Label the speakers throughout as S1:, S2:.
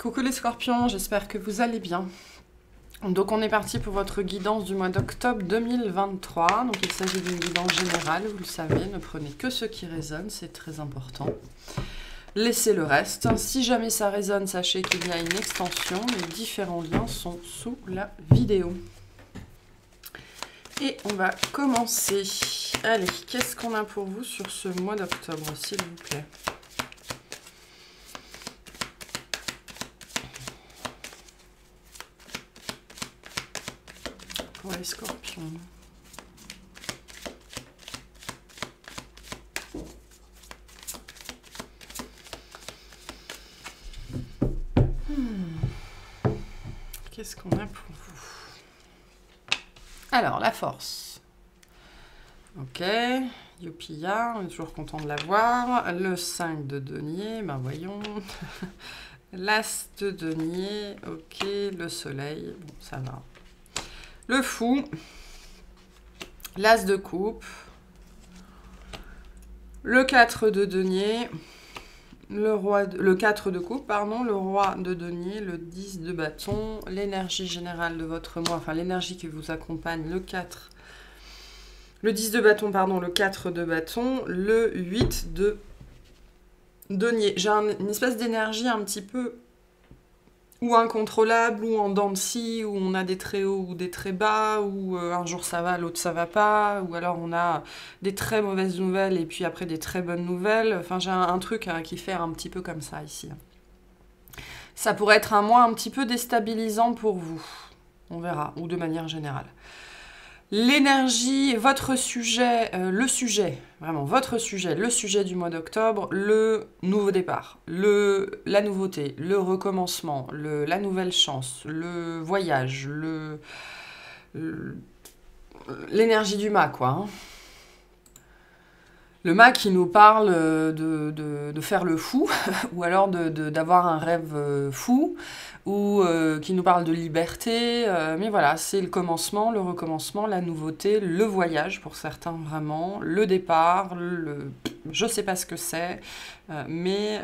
S1: Coucou les scorpions, j'espère que vous allez bien. Donc on est parti pour votre guidance du mois d'octobre 2023. Donc il s'agit d'une guidance générale, vous le savez, ne prenez que ce qui résonne, c'est très important. Laissez le reste. Si jamais ça résonne, sachez qu'il y a une extension. Les différents liens sont sous la vidéo. Et on va commencer. Allez, qu'est-ce qu'on a pour vous sur ce mois d'octobre, s'il vous plaît ? Pour les scorpions. Qu'est-ce qu'on a pour vous? Alors, la force. Ok, Youpia, on est toujours content de la voir. Le 5 de denier, ben voyons. L'as de denier, ok, le soleil, bon, ça va. Le fou, l'as de coupe, le 4 de denier, le 4 de coupe, pardon, le roi de denier, le 10 de bâton, l'énergie générale de votre mois, enfin l'énergie qui vous accompagne, le 10 de bâton, pardon, le 4 de bâton, le 8 de denier. J'ai une espèce d'énergie un petit peu ou incontrôlable, ou en dents de scie, où on a des très hauts ou des très bas, ou un jour ça va, l'autre ça va pas, ou alors on a des très mauvaises nouvelles et puis après des très bonnes nouvelles. Enfin, j'ai un truc qui fait un petit peu comme ça ici. Ça pourrait être un mois un petit peu déstabilisant pour vous, on verra, ou de manière générale. L'énergie, votre sujet, le sujet du mois d'octobre, le nouveau départ, la nouveauté, le recommencement, la nouvelle chance, le voyage, l'énergie du mât, quoi. Hein. Le mât qui nous parle de faire le fou, ou alors d'avoir un rêve fou, ou qui nous parle de liberté, mais voilà, c'est le commencement, le recommencement, la nouveauté, le voyage pour certains vraiment, le départ, je sais pas ce que c'est, mais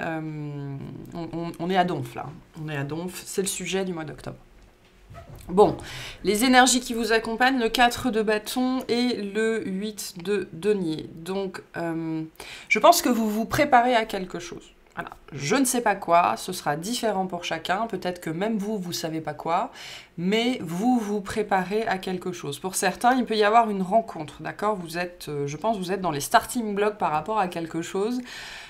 S1: on est à donf là, on est à donf, c'est le sujet du mois d'octobre. Bon, les énergies qui vous accompagnent, le 4 de bâton et le 8 de denier. Donc, je pense que vous vous préparez à quelque chose. Voilà. Je ne sais pas quoi, ce sera différent pour chacun. Peut-être que même vous, vous ne savez pas quoi, mais vous vous préparez à quelque chose. Pour certains, il peut y avoir une rencontre, d'accord ? Vous êtes, je pense, vous êtes dans les starting blocks par rapport à quelque chose.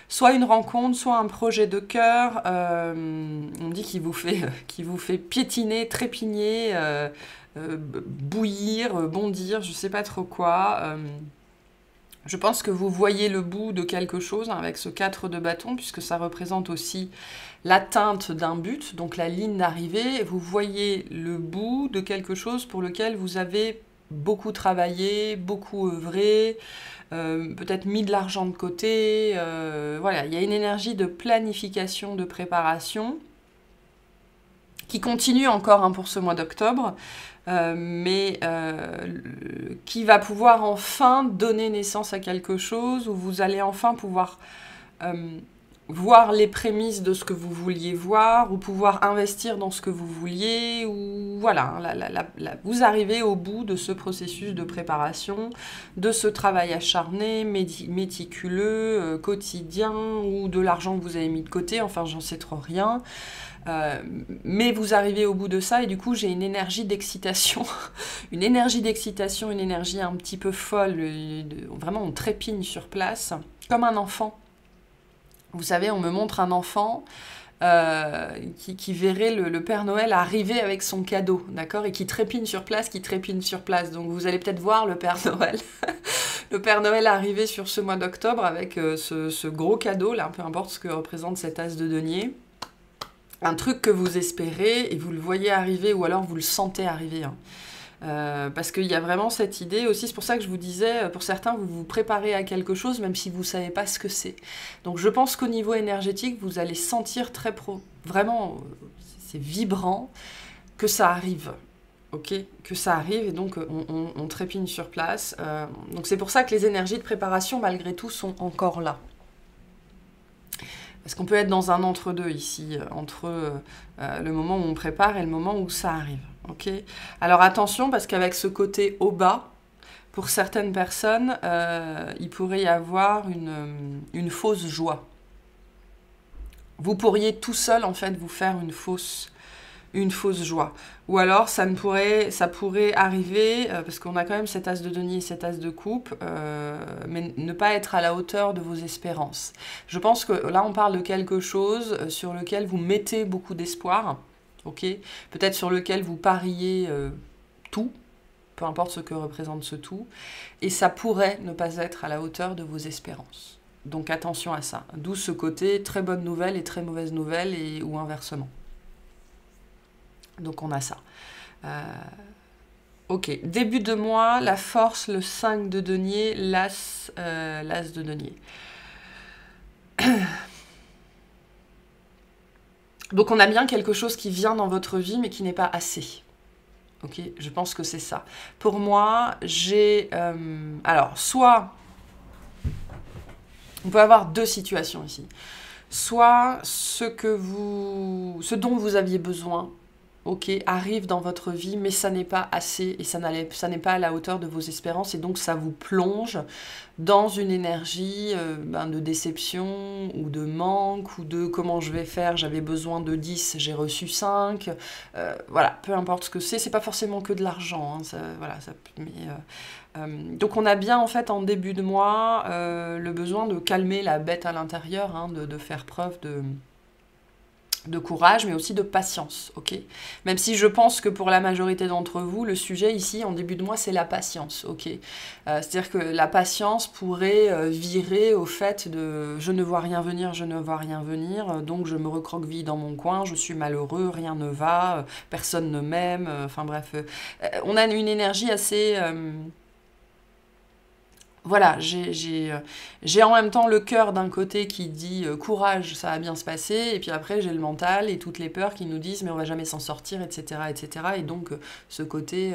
S1: Soit une rencontre, soit un projet de cœur, on dit qu'il vous fait piétiner, trépigner, bouillir, bondir, je ne sais pas trop quoi. Je pense que vous voyez le bout de quelque chose avec ce 4 de bâton, puisque ça représente aussi l'atteinte d'un but, donc la ligne d'arrivée. Vous voyez le bout de quelque chose pour lequel vous avez beaucoup travaillé, beaucoup œuvré, peut-être mis de l'argent de côté. Voilà, il y a une énergie de planification, de préparation qui continue encore pour ce mois d'octobre, mais qui va pouvoir enfin donner naissance à quelque chose, où vous allez enfin pouvoir voir les prémices de ce que vous vouliez voir, ou pouvoir investir dans ce que vous vouliez, ou voilà, vous arrivez au bout de ce processus de préparation, de ce travail acharné, méticuleux, quotidien, ou de l'argent que vous avez mis de côté, enfin j'en sais trop rien. Mais vous arrivez au bout de ça et du coup j'ai une énergie d'excitation, une énergie un petit peu folle, vraiment on trépigne sur place, comme un enfant. Vous savez, on me montre un enfant qui verrait le Père Noël arriver avec son cadeau, d'accord, et qui trépigne sur place, Donc vous allez peut-être voir le Père Noël, le Père Noël arriver sur ce mois d'octobre avec ce gros cadeau, là, peu importe ce que représente cet as de denier. Un truc que vous espérez et vous le voyez arriver ou alors vous le sentez arriver. Hein. Parce qu'il y a vraiment cette idée aussi, c'est pour ça que je vous disais, pour certains, vous vous préparez à quelque chose même si vous ne savez pas ce que c'est. Donc je pense qu'au niveau énergétique, vous allez sentir vraiment, c'est vibrant, que ça arrive. Ok, que ça arrive et donc on trépigne sur place. Donc c'est pour ça que les énergies de préparation, malgré tout, sont encore là. Parce qu'on peut être dans un entre-deux ici, entre le moment où on prépare et le moment où ça arrive. Okay, alors attention, parce qu'avec ce côté au bas, pour certaines personnes, il pourrait y avoir une fausse joie. Vous pourriez tout seul, en fait, vous faire une fausse joie. Ou alors, ça pourrait arriver, parce qu'on a quand même cet as de denier et cet as de coupe, mais ne pas être à la hauteur de vos espérances. Je pense que là, on parle de quelque chose sur lequel vous mettez beaucoup d'espoir, ok, peut-être sur lequel vous pariez tout, peu importe ce que représente ce tout, et ça pourrait ne pas être à la hauteur de vos espérances. Donc attention à ça. D'où ce côté très bonne nouvelle et très mauvaise nouvelle, ou inversement. Donc on a ça. Ok, début de mois, la force, le 5 de denier, l'as de denier. Donc on a bien quelque chose qui vient dans votre vie, mais qui n'est pas assez. Ok, je pense que c'est ça. Pour moi, j'ai... alors, soit... On peut avoir deux situations ici. Soit ce dont vous aviez besoin, ok, arrive dans votre vie, mais ça n'est pas assez et ça n'est pas à la hauteur de vos espérances, et donc ça vous plonge dans une énergie de déception ou de manque, ou de comment je vais faire, j'avais besoin de 10, j'ai reçu 5, voilà, peu importe ce que c'est pas forcément que de l'argent, hein, donc on a bien en fait en début de mois le besoin de calmer la bête à l'intérieur, hein, de faire preuve de courage, mais aussi de patience, ok? Même si je pense que pour la majorité d'entre vous, le sujet ici, en début de mois, c'est la patience, ok? C'est-à-dire que la patience pourrait virer au fait de « je ne vois rien venir, je ne vois rien venir, donc je me recroqueville dans mon coin, je suis malheureux, rien ne va, personne ne m'aime », enfin bref. On a une énergie assez... voilà, j'ai en même temps le cœur d'un côté qui dit courage, ça va bien se passer, et puis après j'ai le mental et toutes les peurs qui nous disent mais on va jamais s'en sortir, etc. etc. Et donc ce côté,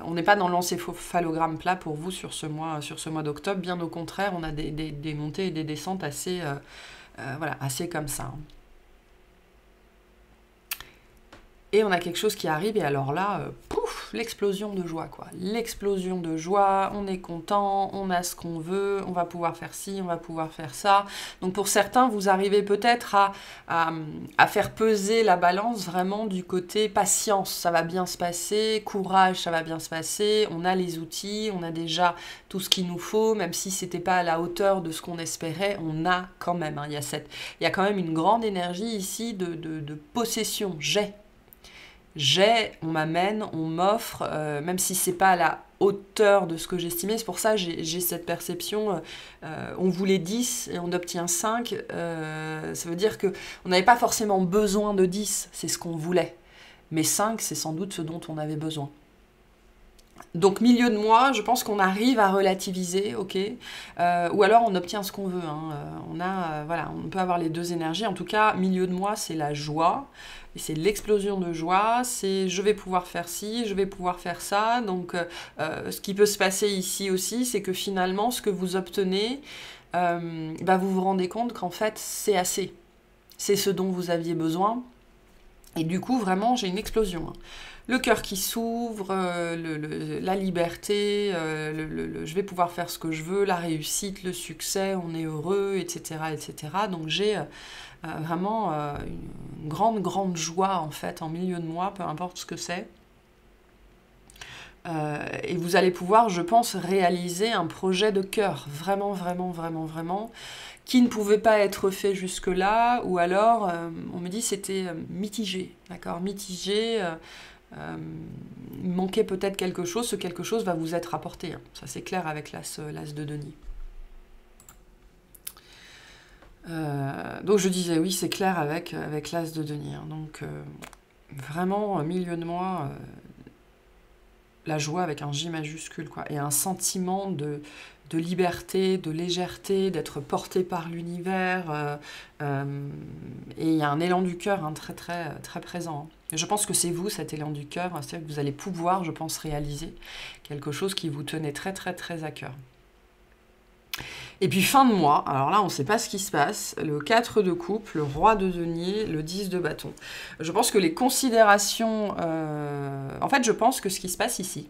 S1: on n'est pas dans l'encéphalogramme plat pour vous sur ce mois d'octobre, bien au contraire, on a des montées et des descentes assez, voilà, assez comme ça. Hein. Et on a quelque chose qui arrive, et alors là, pouf, l'explosion de joie, quoi. L'explosion de joie, on est content, on a ce qu'on veut, on va pouvoir faire ci, on va pouvoir faire ça. Donc pour certains, vous arrivez peut-être à faire peser la balance vraiment du côté patience, ça va bien se passer, courage, ça va bien se passer, on a les outils, on a déjà tout ce qu'il nous faut, même si c'était pas à la hauteur de ce qu'on espérait, on a quand même, hein, il y a quand même une grande énergie ici de possession, on m'amène, on m'offre, même si c'est pas à la hauteur de ce que j'estimais. C'est pour ça que j'ai cette perception, on voulait 10 et on obtient 5, ça veut dire qu'on n'avait pas forcément besoin de 10, c'est ce qu'on voulait. Mais 5, c'est sans doute ce dont on avait besoin. Donc milieu de mois, je pense qu'on arrive à relativiser, ok, ou alors on obtient ce qu'on veut. Hein. Voilà, on peut avoir les deux énergies. En tout cas, milieu de mois, c'est la joie, et c'est l'explosion de joie. C'est je vais pouvoir faire ci, je vais pouvoir faire ça. Donc, ce qui peut se passer ici aussi, c'est que finalement, ce que vous obtenez, vous vous rendez compte qu'en fait, c'est assez. C'est ce dont vous aviez besoin. Et du coup, vraiment, j'ai une explosion. Hein. Le cœur qui s'ouvre, la liberté, je vais pouvoir faire ce que je veux, la réussite, le succès, on est heureux, etc. etc. Donc j'ai vraiment une grande joie en fait en milieu de mois, peu importe ce que c'est. Et vous allez pouvoir, je pense, réaliser un projet de cœur, vraiment, qui ne pouvait pas être fait jusque-là, ou alors, on me dit c'était mitigé, d'accord, mitigé, il manquait peut-être quelque chose, ce quelque chose va vous être apporté, hein. Ça c'est clair avec l'as de denier. Donc je disais oui, c'est clair avec l'as de denier, hein. Donc vraiment, milieu de mois, la joie avec un J majuscule, quoi, et un sentiment de liberté, de légèreté, d'être porté par l'univers, et il y a un élan du cœur, hein, très présent. Hein. Et je pense que c'est vous, cet élan du cœur, hein, c'est-à-dire que vous allez pouvoir, je pense, réaliser quelque chose qui vous tenait très à cœur. Et puis fin de mois, alors là on ne sait pas ce qui se passe, le 4 de coupe, le roi de denier, le 10 de bâton. Je pense que les considérations... En fait je pense que ce qui se passe ici,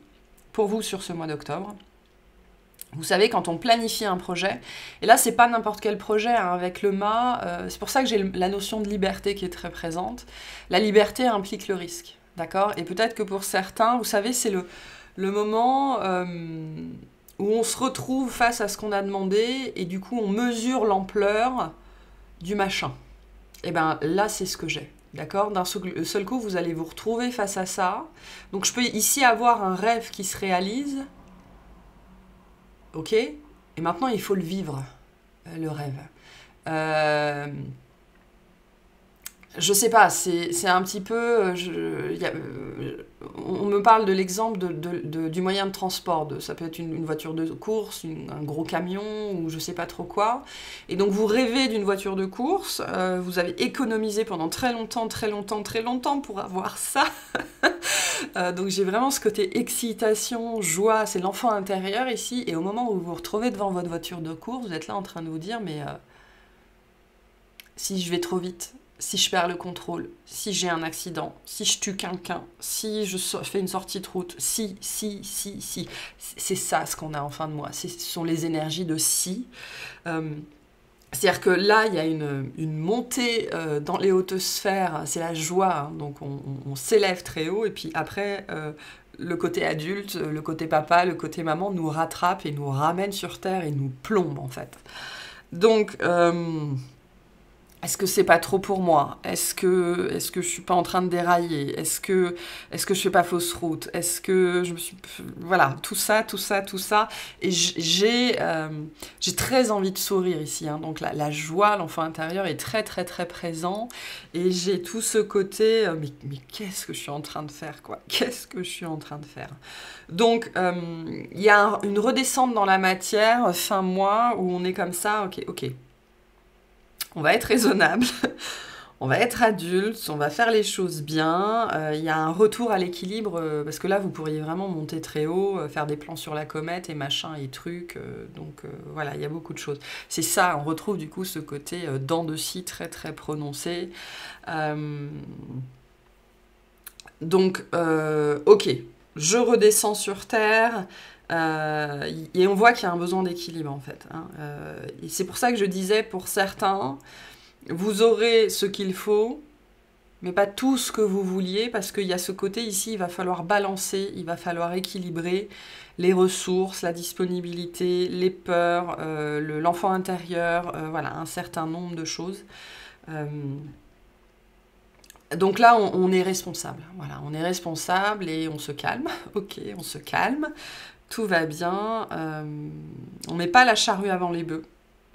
S1: pour vous sur ce mois d'octobre, vous savez quand on planifie un projet, et là c'est pas n'importe quel projet, hein, avec le mât, c'est pour ça que j'ai la notion de liberté qui est très présente. La liberté implique le risque, d'accord? Et peut-être que pour certains, vous savez, c'est le moment... où on se retrouve face à ce qu'on a demandé, et du coup on mesure l'ampleur du machin. Et bien là, c'est ce que j'ai, d'accord? D'un seul coup, vous allez vous retrouver face à ça. Donc je peux ici avoir un rêve qui se réalise, ok? Et maintenant, il faut le vivre, le rêve. Je sais pas, c'est un petit peu... on me parle de l'exemple du moyen de transport. Ça peut être une voiture de course, un gros camion, ou je sais pas trop quoi. Et donc vous rêvez d'une voiture de course, vous avez économisé pendant très longtemps pour avoir ça. Donc j'ai vraiment ce côté excitation, joie, c'est l'enfant intérieur ici. Et au moment où vous vous retrouvez devant votre voiture de course, vous êtes là en train de vous dire, mais si je vais trop vite, si je perds le contrôle, si j'ai un accident, si je tue quelqu'un, si je fais une sortie de route, si. C'est ça ce qu'on a en fin de mois. Ce sont les énergies de si. C'est-à-dire que là, il y a une montée dans les hautes sphères, c'est la joie, hein, donc on s'élève très haut, et puis après, le côté adulte, le côté papa, le côté maman nous rattrape et nous ramène sur Terre et nous plombe en fait. Donc... est-ce que c'est pas trop pour moi? Est-ce que je suis pas en train de dérailler? Est-ce que je fais pas fausse route? Est-ce que je me suis... Voilà, tout ça. Et j'ai très envie de sourire ici, hein. Donc la joie, l'enfant intérieur est très présent. Et j'ai tout ce côté... mais qu'est-ce que je suis en train de faire, quoi? Qu'est-ce que je suis en train de faire? Donc, il y a une redescente dans la matière, fin mois, où on est comme ça, ok. On va être raisonnable, on va être adulte, on va faire les choses bien. Il y a un retour à l'équilibre, parce que là, vous pourriez vraiment monter très haut, faire des plans sur la comète et machin et trucs. Donc voilà, il y a beaucoup de choses. C'est ça, on retrouve du coup ce côté dents de scie très prononcé. Donc, ok, je redescends sur Terre. Et on voit qu'il y a un besoin d'équilibre en fait, hein. Et c'est pour ça que je disais, pour certains, vous aurez ce qu'il faut, mais pas tout ce que vous vouliez, parce qu'il y a ce côté ici, il va falloir balancer, il va falloir équilibrer les ressources, la disponibilité, les peurs, l'enfant intérieur, voilà, un certain nombre de choses. Donc là, on est responsable, voilà, on est responsable et on se calme, ok, on se calme. Tout va bien, on met pas la charrue avant les bœufs,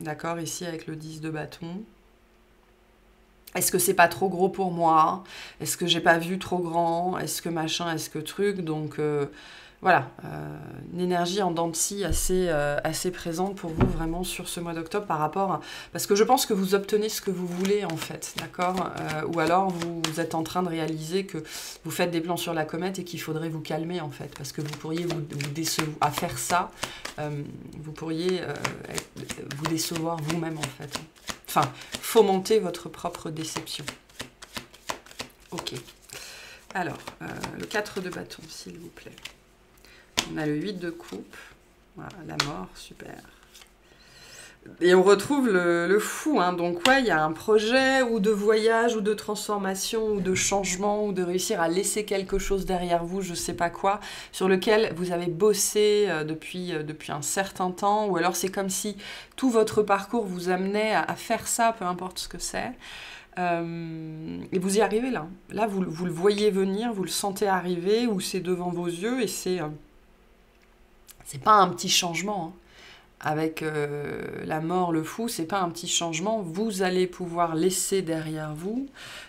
S1: d'accord, ici avec le 10 de bâton. Est-ce que c'est pas trop gros pour moi? Est-ce que j'ai pas vu trop grand? Est-ce que machin, est-ce que truc? Donc voilà, une énergie en dents de scie assez présente pour vous vraiment sur ce mois d'octobre par rapport à... Parce que je pense que vous obtenez ce que vous voulez en fait, d'accord? Ou alors vous êtes en train de réaliser que vous faites des plans sur la comète et qu'il faudrait vous calmer en fait, parce que vous pourriez vous décevoir à faire ça, vous pourriez vous décevoir vous-même en fait. Enfin, fomenter votre propre déception. Ok. Alors, le 4 de bâton, s'il vous plaît. On a le 8 de coupe. Voilà, la mort, super. Et on retrouve le fou, hein. Donc ouais, il y a un projet ou de voyage ou de transformation ou de changement ou de réussir à laisser quelque chose derrière vous, je sais pas quoi, sur lequel vous avez bossé depuis un certain temps, ou alors c'est comme si tout votre parcours vous amenait à faire ça, peu importe ce que c'est. Et vous y arrivez là. Là, vous le voyez venir, vous le sentez arriver, ou c'est devant vos yeux, et c'est pas un petit changement, hein. Avec la mort, le fou, c'est pas un petit changement. Vous allez pouvoir laisser derrière vous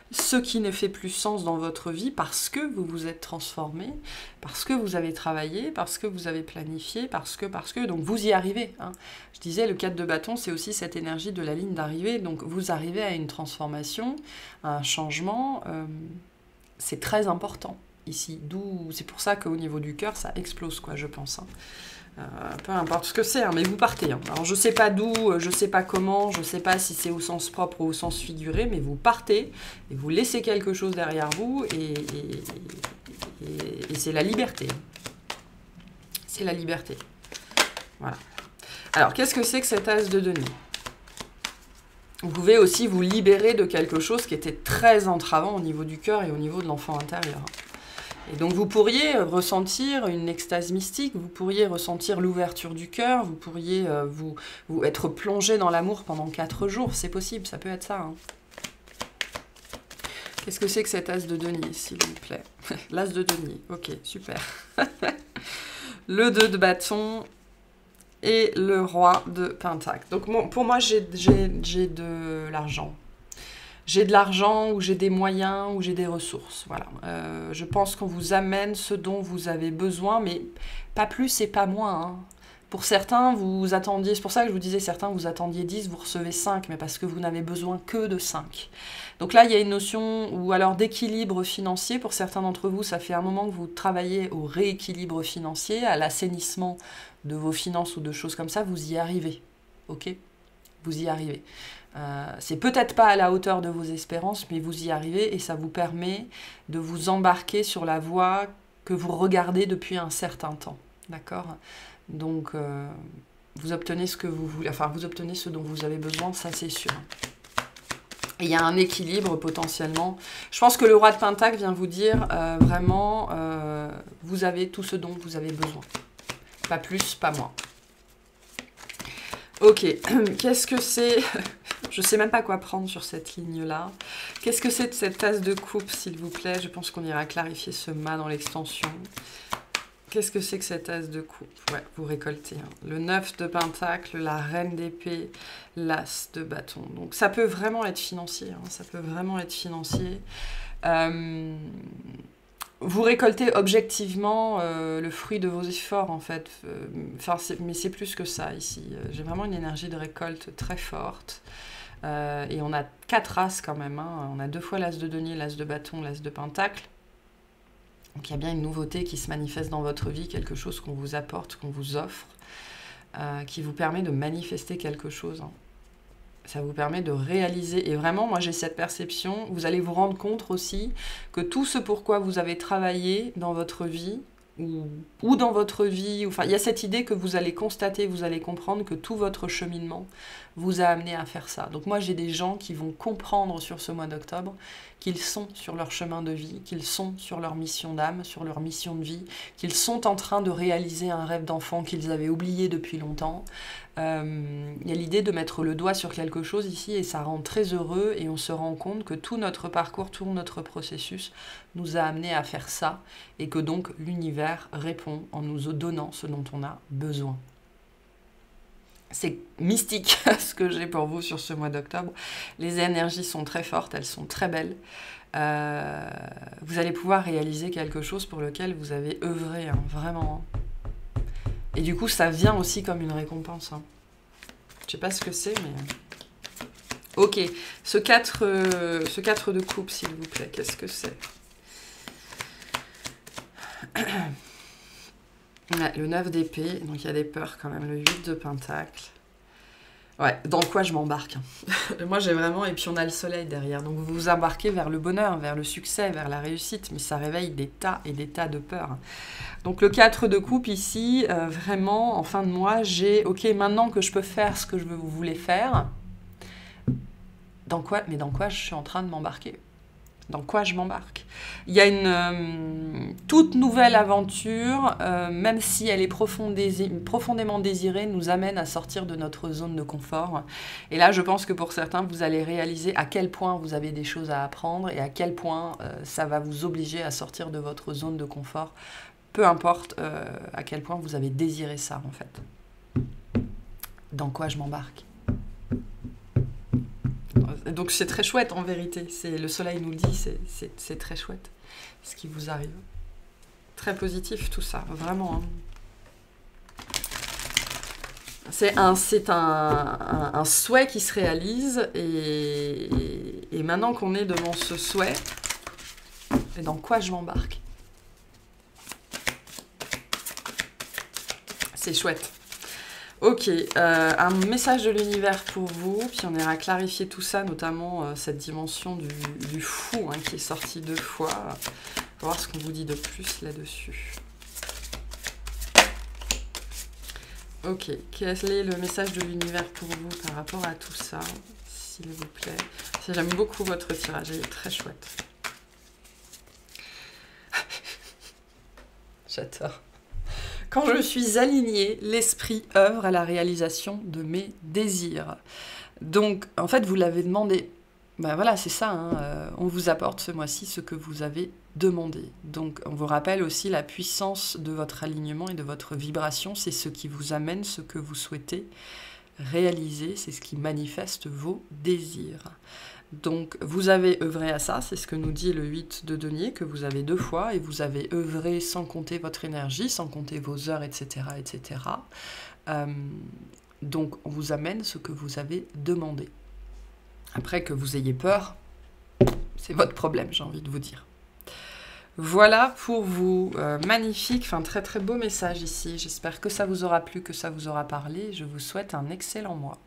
S1: ce qui ne fait plus sens dans votre vie parce que vous vous êtes transformé, parce que vous avez travaillé, parce que vous avez planifié, parce que, donc vous y arrivez, hein. Je disais, le 4 de bâton, c'est aussi cette énergie de la ligne d'arrivée, donc vous arrivez à une transformation, à un changement, c'est très important. ici. D'où c'est pour ça qu'au niveau du cœur, ça explose, quoi, je pense. Hein. Peu importe ce que c'est, hein, mais vous partez. Hein. Alors je sais pas d'où, je sais pas comment, je sais pas si c'est au sens propre ou au sens figuré, mais vous partez et vous laissez quelque chose derrière vous et c'est la liberté. C'est la liberté. Voilà. Alors qu'est-ce que c'est que cet as de denier? Vous pouvez aussi vous libérer de quelque chose qui était très entravant au niveau du cœur et au niveau de l'enfant intérieur. Et donc vous pourriez ressentir une extase mystique, vous pourriez ressentir l'ouverture du cœur, vous pourriez vous être plongé dans l'amour pendant 4 jours, c'est possible, ça peut être ça. Hein. Qu'est-ce que c'est que cet as de denier, s'il vous plaît? L'as de denier, ok, super. Le 2 de bâton et le roi de pentacle. Donc bon, pour moi, j'ai de l'argent. J'ai de l'argent, ou j'ai des moyens, ou j'ai des ressources. Voilà. Je pense qu'on vous amène ce dont vous avez besoin, mais pas plus et pas moins. Hein. Pour certains, vous attendiez, c'est pour ça que je vous disais, certains, vous attendiez 10, vous recevez 5, mais parce que vous n'avez besoin que de 5. Donc là, il y a une notion ou alors d'équilibre financier. Pour certains d'entre vous, ça fait un moment que vous travaillez au rééquilibre financier, à l'assainissement de vos finances ou de choses comme ça, vous y arrivez. Ok ? Vous y arrivez. C'est peut-être pas à la hauteur de vos espérances, mais vous y arrivez et ça vous permet de vous embarquer sur la voie que vous regardez depuis un certain temps. D'accord ? Donc, vous obtenez ce que vous voulez, enfin, vous obtenez ce dont vous avez besoin, ça c'est sûr. Et il y a un équilibre potentiellement. Je pense que le roi de Pentacle vient vous dire vraiment, vous avez tout ce dont vous avez besoin. Pas plus, pas moins. Ok, qu'est-ce que c'est? Je ne sais même pas quoi prendre sur cette ligne-là. Qu'est-ce que c'est de cette tasse de coupe, s'il vous plaît? Je pense qu'on ira clarifier ce mât dans l'extension. Qu'est-ce que c'est que cette tasse de coupe? Ouais, vous récoltez. Hein. Le 9 de pentacle, la reine d'épée, l'as de bâton. Donc ça peut vraiment être financier. Hein. Ça peut vraiment être financier. Vous récoltez objectivement le fruit de vos efforts, en fait. Mais c'est plus que ça, ici. J'ai vraiment une énergie de récolte très forte. Et on a 4 as, quand même. Hein. On a 2 fois l'as de denier, l'as de bâton, l'as de pentacle. Donc, il y a bien une nouveauté qui se manifeste dans votre vie, quelque chose qu'on vous apporte, qu'on vous offre, qui vous permet de manifester quelque chose. Hein. Ça vous permet de réaliser. Et vraiment, moi, j'ai cette perception. Vous allez vous rendre compte aussi que tout ce pourquoi vous avez travaillé dans votre vie, ou dans votre vie, enfin, il y a cette idée que vous allez constater, vous allez comprendre que tout votre cheminement vous a amené à faire ça. Donc moi, j'ai des gens qui vont comprendre sur ce mois d'octobre qu'ils sont sur leur chemin de vie, qu'ils sont sur leur mission d'âme, sur leur mission de vie, qu'ils sont en train de réaliser un rêve d'enfant qu'ils avaient oublié depuis longtemps. Il y a l'idée de mettre le doigt sur quelque chose ici et ça rend très heureux et on se rend compte que tout notre parcours, tout notre processus nous a amené à faire ça et que donc l'univers répond en nous donnant ce dont on a besoin. C'est mystique ce que j'ai pour vous sur ce mois d'octobre. Les énergies sont très fortes, elles sont très belles. Vous allez pouvoir réaliser quelque chose pour lequel vous avez œuvré, hein, vraiment. Et du coup, ça vient aussi comme une récompense. Hein. Je sais pas ce que c'est, mais... Ok, ce 4 de coupe, s'il vous plaît, qu'est-ce que c'est? Ouais, le 9 d'épée, donc il y a des peurs quand même, le 8 de pentacle. Ouais, dans quoi je m'embarque hein. Moi j'ai vraiment, et puis on a le soleil derrière, donc vous vous embarquez vers le bonheur, vers le succès, vers la réussite, mais ça réveille des tas et des tas de peurs. Donc le 4 de coupe ici, vraiment, en fin de mois, j'ai, ok, maintenant que je peux faire ce que je voulais faire, dans quoi je suis en train de m'embarquer? Dans quoi je m'embarque? Il y a une toute nouvelle aventure, même si elle est profondément désirée, nous amène à sortir de notre zone de confort. Et là, je pense que pour certains, vous allez réaliser à quel point vous avez des choses à apprendre et à quel point ça va vous obliger à sortir de votre zone de confort, peu importe à quel point vous avez désiré ça, en fait. Dans quoi je m'embarque? Donc c'est très chouette en vérité, le soleil nous le dit, c'est très chouette ce qui vous arrive. Très positif tout ça, vraiment. Hein. C'est un souhait qui se réalise et maintenant qu'on est devant ce souhait, et dans quoi je m'embarque? C'est chouette. Ok, un message de l'univers pour vous, puis on ira clarifier tout ça, notamment cette dimension du fou hein, qui est sortie 2 fois. On va voir ce qu'on vous dit de plus là-dessus. Ok, quel est le message de l'univers pour vous par rapport à tout ça, s'il vous plaît? J'aime beaucoup votre tirage, il est très chouette. J'adore. Quand je suis alignée, l'esprit œuvre à la réalisation de mes désirs. Donc, en fait, vous l'avez demandé. Ben voilà, c'est ça. Hein. On vous apporte ce mois-ci ce que vous avez demandé. Donc, on vous rappelle aussi la puissance de votre alignement et de votre vibration. C'est ce qui vous amène ce que vous souhaitez réaliser. C'est ce qui manifeste vos désirs. Donc, vous avez œuvré à ça, c'est ce que nous dit le 8 de denier, que vous avez 2 fois, et vous avez œuvré sans compter votre énergie, sans compter vos heures, etc. etc. Donc, on vous amène ce que vous avez demandé. Après, que vous ayez peur, c'est votre problème, j'ai envie de vous dire. Voilà pour vous. Magnifique, enfin très très beau message ici. J'espère que ça vous aura plu, que ça vous aura parlé. Je vous souhaite un excellent mois.